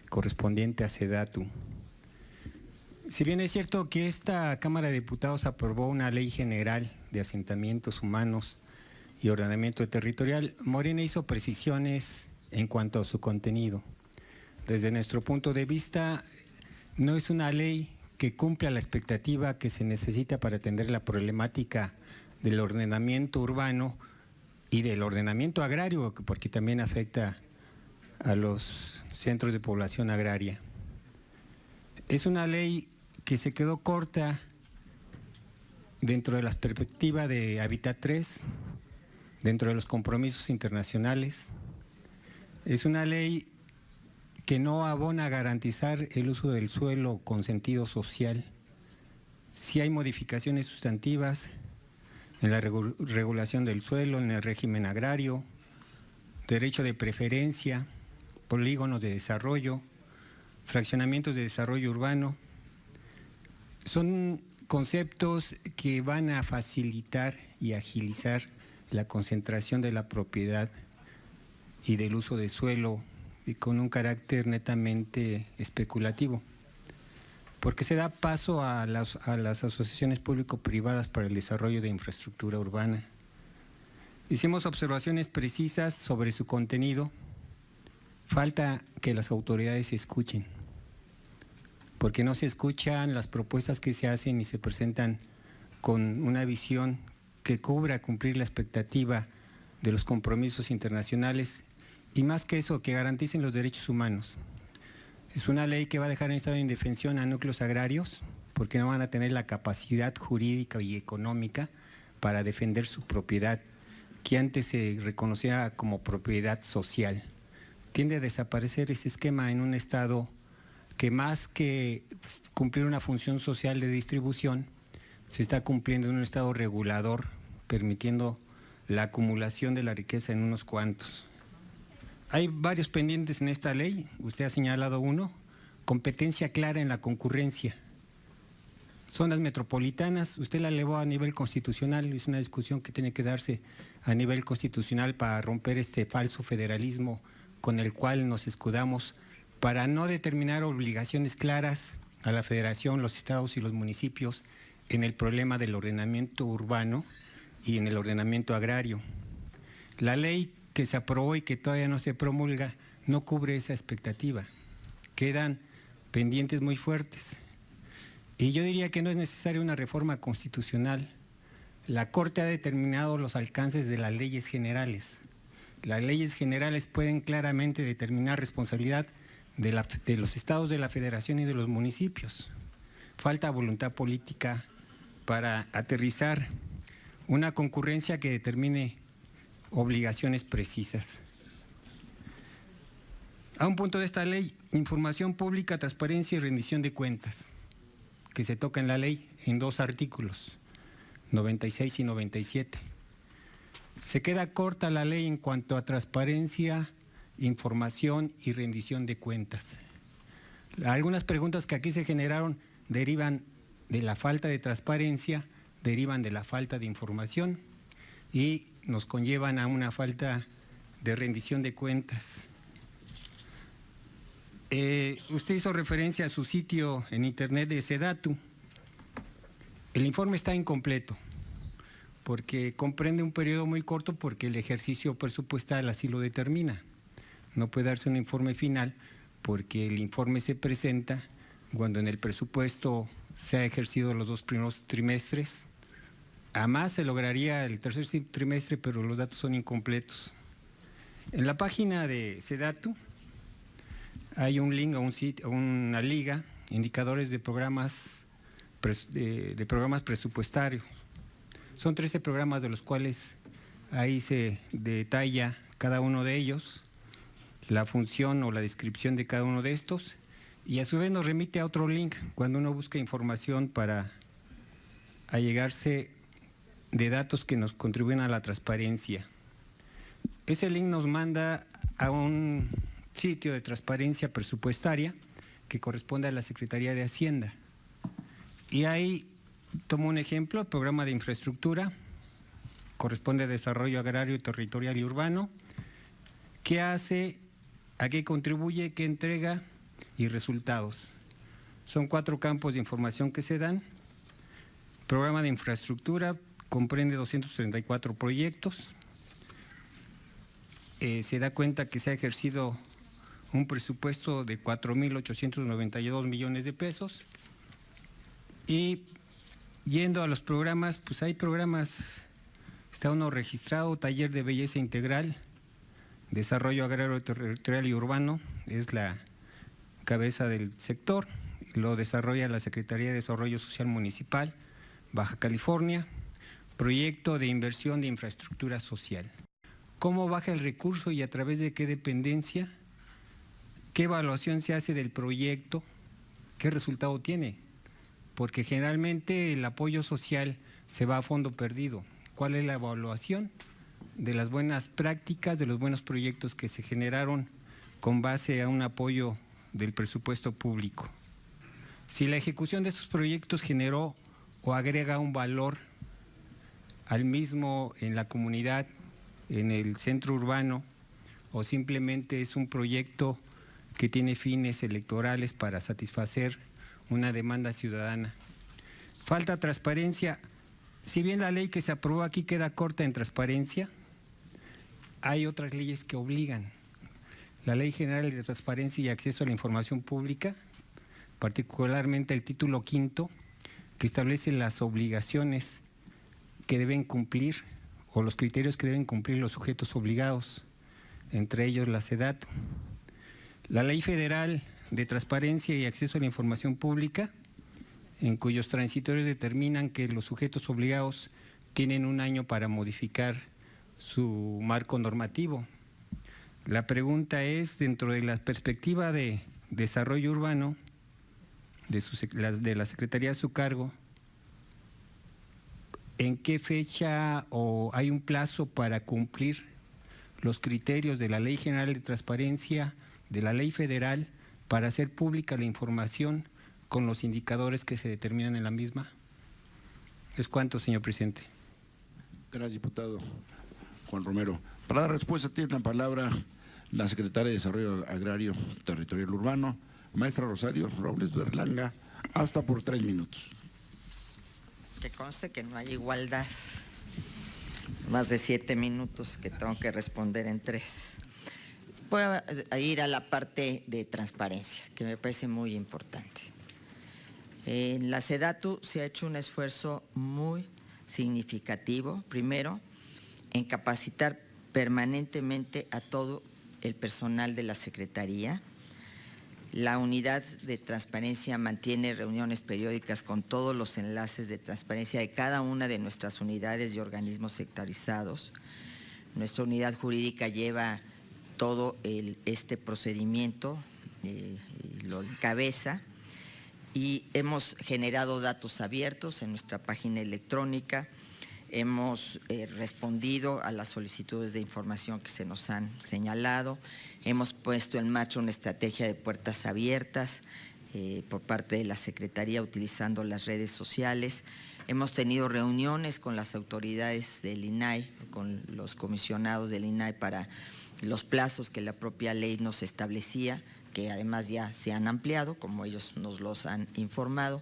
correspondiente a SEDATU. Si bien es cierto que esta Cámara de Diputados aprobó una ley general de asentamientos humanos y ordenamiento territorial, Morena hizo precisiones en cuanto a su contenido. Desde nuestro punto de vista, no es una ley que cumpla la expectativa que se necesita para atender la problemática del ordenamiento urbano y del ordenamiento agrario, porque también afecta a los centros de población agraria. Es una ley que se quedó corta dentro de las perspectivas de Hábitat 3, dentro de los compromisos internacionales. Es una ley que no abona a garantizar el uso del suelo con sentido social. Sí hay modificaciones sustantivas en la regulación del suelo, en el régimen agrario, derecho de preferencia, polígonos de desarrollo, fraccionamientos de desarrollo urbano. Son conceptos que van a facilitar y agilizar la concentración de la propiedad y del uso de suelo y con un carácter netamente especulativo, porque se da paso a las asociaciones público-privadas para el desarrollo de infraestructura urbana. Hicimos observaciones precisas sobre su contenido. Falta que las autoridades se escuchen, porque no se escuchan las propuestas que se hacen y se presentan con una visión que cubra cumplir la expectativa de los compromisos internacionales y más que eso, que garanticen los derechos humanos. Es una ley que va a dejar en estado de indefensión a núcleos agrarios porque no van a tener la capacidad jurídica y económica para defender su propiedad, que antes se reconocía como propiedad social. Tiende a desaparecer ese esquema en un estado que más que cumplir una función social de distribución, se está cumpliendo en un estado regulador, permitiendo la acumulación de la riqueza en unos cuantos. Hay varios pendientes en esta ley, usted ha señalado uno, competencia clara en la concurrencia. Zonas metropolitanas, usted la elevó a nivel constitucional, es una discusión que tiene que darse a nivel constitucional para romper este falso federalismo con el cual nos escudamos para no determinar obligaciones claras a la federación, los estados y los municipios en el problema del ordenamiento urbano y en el ordenamiento agrario. La ley que se aprobó y que todavía no se promulga no cubre esa expectativa. Quedan pendientes muy fuertes. Y yo diría que no es necesaria una reforma constitucional. La Corte ha determinado los alcances de las leyes generales. Las leyes generales pueden claramente determinar responsabilidad de los estados, de la federación y de los municipios. Falta voluntad política para aterrizar una concurrencia que determine obligaciones precisas. A un punto de esta ley, información pública, transparencia y rendición de cuentas, que se toca en la ley en dos artículos, 96 y 97. Se queda corta la ley en cuanto a transparencia, información y rendición de cuentas. Algunas preguntas que aquí se generaron derivan de la falta de transparencia, derivan de la falta de información y nos conllevan a una falta de rendición de cuentas. Usted hizo referencia a su sitio en internet de SEDATU. El informe está incompleto porque comprende un periodo muy corto porque el ejercicio presupuestal así lo determina. No puede darse un informe final porque el informe se presenta cuando en el presupuesto se ha ejercido los 2 primeros trimestres. Además se lograría el tercer trimestre, pero los datos son incompletos. En la página de SEDATU hay un link a un sitio, una liga, indicadores de programas presupuestarios. Son 13 programas de los cuales ahí se detalla cada uno de ellos, la función o la descripción de cada uno de estos, y a su vez nos remite a otro link cuando uno busca información para allegarse de datos que nos contribuyen a la transparencia. Ese link nos manda a un sitio de transparencia presupuestaria que corresponde a la Secretaría de Hacienda. Y ahí tomo un ejemplo, el programa de infraestructura, corresponde a desarrollo agrario, territorial y urbano, que hace ¿A qué contribuye? ¿Qué entrega? Y resultados. Son 4 campos de información que se dan. Programa de infraestructura comprende 234 proyectos. Se da cuenta que se ha ejercido un presupuesto de 4.892 millones de pesos. Y yendo a los programas, pues hay programas, está uno registrado, taller de belleza integral, desarrollo agrario, territorial y urbano, es la cabeza del sector, lo desarrolla la Secretaría de Desarrollo Social Municipal, Baja California, proyecto de inversión de infraestructura social. ¿Cómo baja el recurso y a través de qué dependencia? ¿Qué evaluación se hace del proyecto? ¿Qué resultado tiene? Porque generalmente el apoyo social se va a fondo perdido. ¿Cuál es la evaluación de las buenas prácticas, de los buenos proyectos que se generaron con base a un apoyo del presupuesto público? Si la ejecución de estos proyectos generó o agrega un valor al mismo en la comunidad, en el centro urbano, o simplemente es un proyecto que tiene fines electorales para satisfacer una demanda ciudadana. Falta transparencia. Si bien la ley que se aprobó aquí queda corta en transparencia, hay otras leyes que obligan. La Ley General de Transparencia y Acceso a la Información Pública, particularmente el título 5, que establece las obligaciones que deben cumplir o los criterios que deben cumplir los sujetos obligados, entre ellos la SEDATU. La Ley Federal de Transparencia y Acceso a la Información Pública, en cuyos transitorios determinan que los sujetos obligados tienen un año para modificar su marco normativo. La pregunta es, dentro de la perspectiva de desarrollo urbano, de la Secretaría a su cargo, ¿en qué fecha o hay un plazo para cumplir los criterios de la Ley General de Transparencia, de la Ley Federal, para hacer pública la información con los indicadores que se determinan en la misma? ¿Es cuánto, señor presidente? Gracias, diputado Juan Romero. Para dar respuesta tiene la palabra la secretaria de Desarrollo Agrario, Territorial Urbano, maestra Rosario Robles Berlanga, hasta por 3 minutos. Que conste que no hay igualdad. Más de 7 minutos que tengo que responder en 3. Voy a ir a la parte de transparencia, que me parece muy importante. En la SEDATU se ha hecho un esfuerzo muy significativo, primero, en capacitar permanentemente a todo el personal de la Secretaría. La unidad de transparencia mantiene reuniones periódicas con todos los enlaces de transparencia de cada una de nuestras unidades y organismos sectorizados. Nuestra unidad jurídica lleva todo este procedimiento, lo encabeza, y hemos generado datos abiertos en nuestra página electrónica. Hemos respondido a las solicitudes de información que se nos han señalado. Hemos puesto en marcha una estrategia de puertas abiertas por parte de la Secretaría utilizando las redes sociales. Hemos tenido reuniones con las autoridades del INAI, con los comisionados del INAI para los plazos que la propia ley nos establecía, que además ya se han ampliado, como ellos nos los han informado,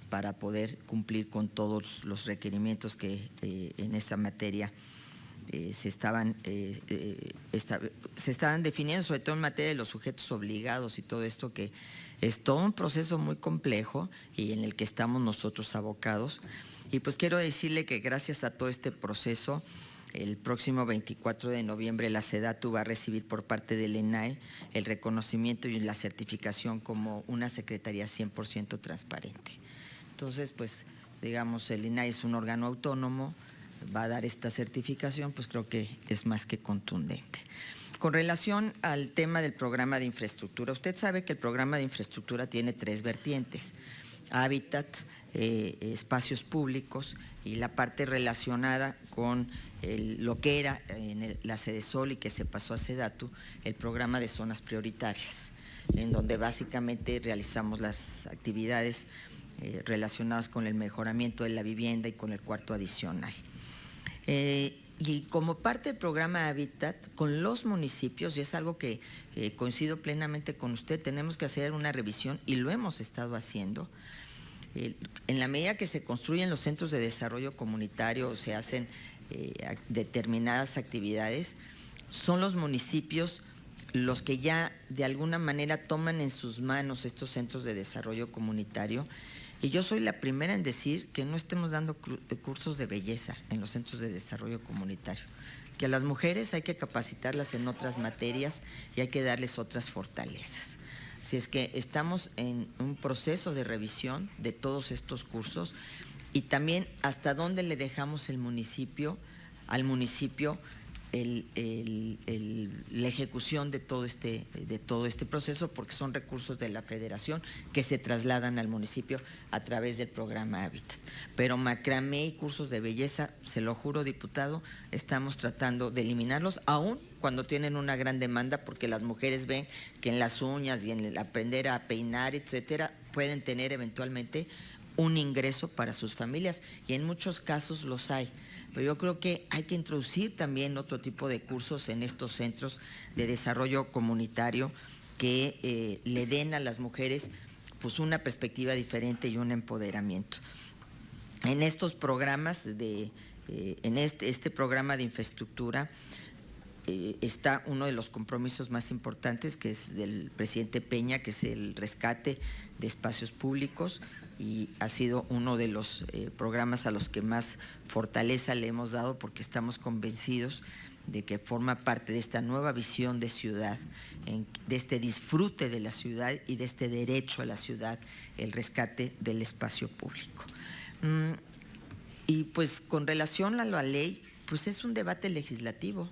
para poder cumplir con todos los requerimientos que en esta materia se estaban definiendo, sobre todo en materia de los sujetos obligados y todo esto, que es todo un proceso muy complejo y en el que estamos nosotros abocados. Y pues quiero decirle que gracias a todo este proceso, el próximo 24 de noviembre la SEDATU va a recibir por parte del INAI el reconocimiento y la certificación como una secretaría 100% transparente. Entonces, pues, digamos, el INAI es un órgano autónomo, va a dar esta certificación, pues creo que es más que contundente. Con relación al tema del programa de infraestructura, usted sabe que el programa de infraestructura tiene 3 vertientes: hábitat, espacios públicos y la parte relacionada con lo que era en la Sedesol y que se pasó a SEDATU, el programa de zonas prioritarias, en donde básicamente realizamos las actividades relacionadas con el mejoramiento de la vivienda y con el cuarto adicional. Y como parte del programa Hábitat, con los municipios, y es algo que coincido plenamente con usted, tenemos que hacer una revisión y lo hemos estado haciendo. En la medida que se construyen los centros de desarrollo comunitario, se hacen determinadas actividades, son los municipios los que ya de alguna manera toman en sus manos estos centros de desarrollo comunitario. Y yo soy la primera en decir que no estemos dando cursos de belleza en los centros de desarrollo comunitario, que a las mujeres hay que capacitarlas en otras materias y hay que darles otras fortalezas. Así es que estamos en un proceso de revisión de todos estos cursos y también hasta dónde le dejamos al municipio la ejecución de todo este proceso, porque son recursos de la Federación que se trasladan al municipio a través del programa Hábitat. Pero macramé y cursos de belleza, se lo juro, diputado, estamos tratando de eliminarlos, aún cuando tienen una gran demanda, porque las mujeres ven que en las uñas y en el aprender a peinar, etcétera, pueden tener eventualmente un ingreso para sus familias, y en muchos casos los hay. Pero yo creo que hay que introducir también otro tipo de cursos en estos centros de desarrollo comunitario que le den a las mujeres pues una perspectiva diferente y un empoderamiento. En estos programas, en este programa de infraestructura, está uno de los compromisos más importantes, que es del presidente Peña, que es el rescate de espacios públicos, y ha sido uno de los programas a los que más fortaleza le hemos dado, porque estamos convencidos de que forma parte de esta nueva visión de ciudad, de este disfrute de la ciudad y de este derecho a la ciudad, el rescate del espacio público. Y pues con relación a la ley, pues es un debate legislativo.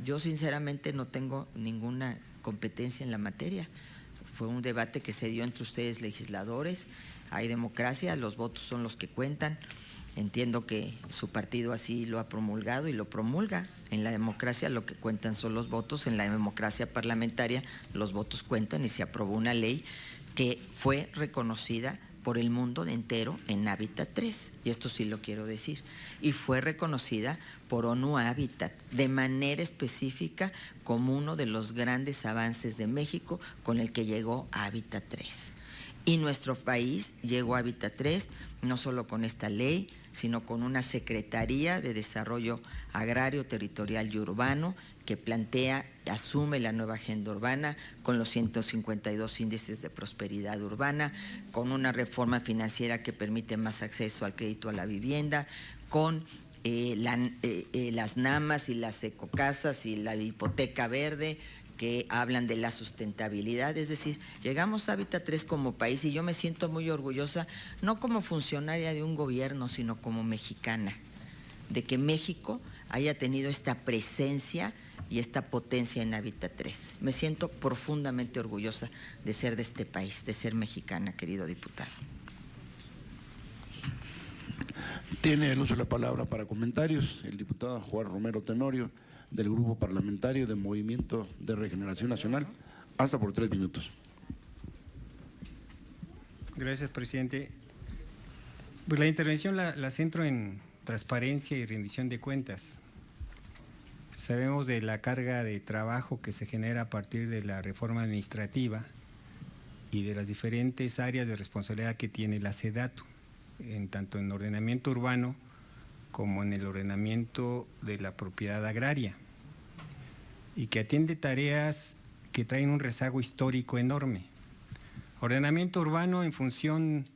Yo sinceramente no tengo ninguna competencia en la materia. Fue un debate que se dio entre ustedes legisladores. Hay democracia, los votos son los que cuentan. Entiendo que su partido así lo ha promulgado y lo promulga. En la democracia lo que cuentan son los votos, en la democracia parlamentaria los votos cuentan, y se aprobó una ley que fue reconocida por el mundo entero en Hábitat 3, y esto sí lo quiero decir, y fue reconocida por ONU Hábitat de manera específica como uno de los grandes avances de México con el que llegó a Hábitat 3. Y nuestro país llegó a Hábitat 3 no solo con esta ley, sino con una Secretaría de Desarrollo Agrario, Territorial y Urbano que asume la nueva agenda urbana, con los 152 índices de prosperidad urbana, con una reforma financiera que permite más acceso al crédito a la vivienda, con las NAMAS y las ecocasas y la hipoteca verde, que hablan de la sustentabilidad. Es decir, llegamos a Hábitat 3 como país, y yo me siento muy orgullosa, no como funcionaria de un gobierno, sino como mexicana, de que México haya tenido esta presencia y esta potencia en Hábitat 3. Me siento profundamente orgullosa de ser de este país, de ser mexicana, querido diputado. Tiene el uso de la palabra para comentarios el diputado Juan Romero Tenorio, del Grupo Parlamentario de Movimiento de Regeneración Nacional, hasta por 3 minutos. Gracias, presidente. Pues la intervención la centro en transparencia y rendición de cuentas. Sabemos de la carga de trabajo que se genera a partir de la reforma administrativa y de las diferentes áreas de responsabilidad que tiene la SEDATU, tanto en ordenamiento urbano como en el ordenamiento de la propiedad agraria, y que atiende tareas que traen un rezago histórico enorme. Ordenamiento urbano en función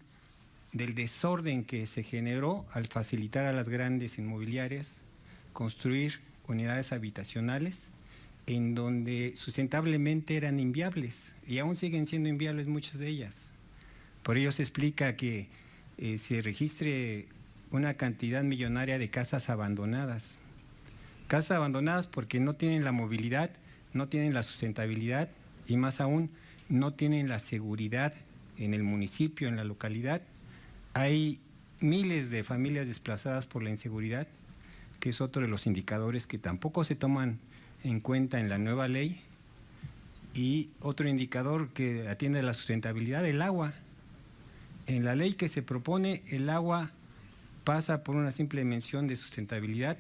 del desorden que se generó al facilitar a las grandes inmobiliarias construir unidades habitacionales en donde sustentablemente eran inviables, y aún siguen siendo inviables muchas de ellas. Por ello se explica que se registre una cantidad millonaria de casas abandonadas. Casas abandonadas porque no tienen la movilidad, no tienen la sustentabilidad, y más aún no tienen la seguridad en el municipio, en la localidad. Hay miles de familias desplazadas por la inseguridad, que es otro de los indicadores que tampoco se toman en cuenta en la nueva ley. Y otro indicador que atiende a la sustentabilidad, el agua. En la ley que se propone, el agua pasa por una simple mención de sustentabilidad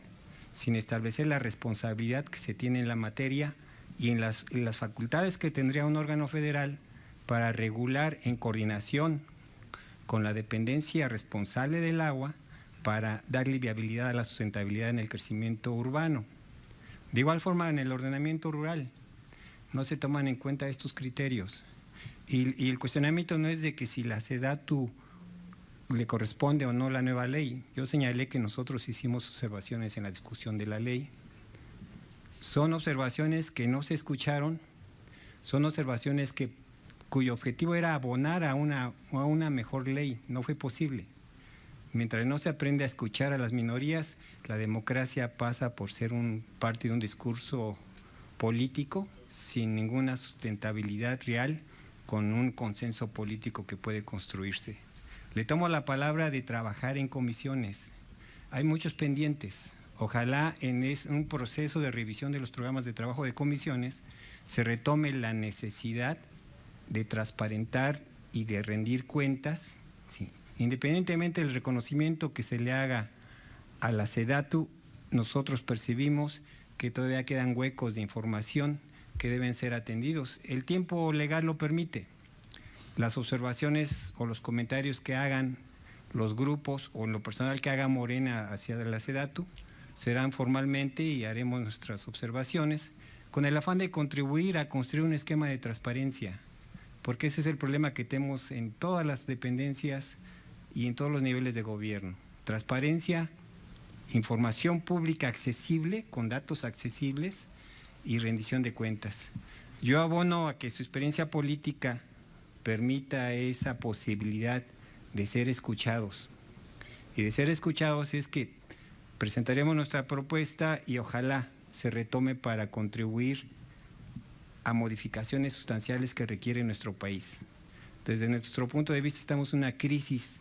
sin establecer la responsabilidad que se tiene en la materia y en las facultades que tendría un órgano federal para regular en coordinación con la dependencia responsable del agua para darle viabilidad a la sustentabilidad en el crecimiento urbano. De igual forma, en el ordenamiento rural no se toman en cuenta estos criterios. Y el cuestionamiento no es de que si la SEDATU le corresponde o no la nueva ley. Yo señalé que nosotros hicimos observaciones en la discusión de la ley. Son observaciones que no se escucharon, son observaciones cuyo objetivo era abonar a una mejor ley. No fue posible. Mientras no se aprende a escuchar a las minorías, la democracia pasa por ser parte de un discurso político sin ninguna sustentabilidad real, con un consenso político que puede construirse. Le tomo la palabra de trabajar en comisiones. Hay muchos pendientes. Ojalá en un proceso de revisión de los programas de trabajo de comisiones se retome la necesidad de transparentar y de rendir cuentas, sí. Independientemente del reconocimiento que se le haga a la SEDATU, nosotros percibimos que todavía quedan huecos de información que deben ser atendidos. El tiempo legal lo permite. Las observaciones o los comentarios que hagan los grupos o en lo personal que haga Morena hacia la SEDATU serán formalmente y haremos nuestras observaciones con el afán de contribuir a construir un esquema de transparencia, porque ese es el problema que tenemos en todas las dependencias y en todos los niveles de gobierno. Transparencia, información pública accesible, con datos accesibles y rendición de cuentas. Yo abono a que su experiencia política permita esa posibilidad de ser escuchados. Y de ser escuchados es que presentaremos nuestra propuesta y ojalá se retome para contribuir a modificaciones sustanciales que requiere nuestro país. Desde nuestro punto de vista estamos en una crisis,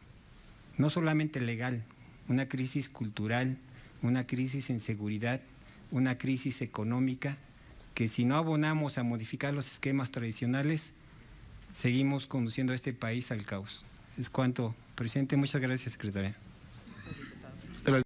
no solamente legal, una crisis cultural, una crisis en seguridad, una crisis económica, que si no abonamos a modificar los esquemas tradicionales, seguimos conduciendo a este país al caos. Es cuanto, presidente. Muchas gracias, secretaria.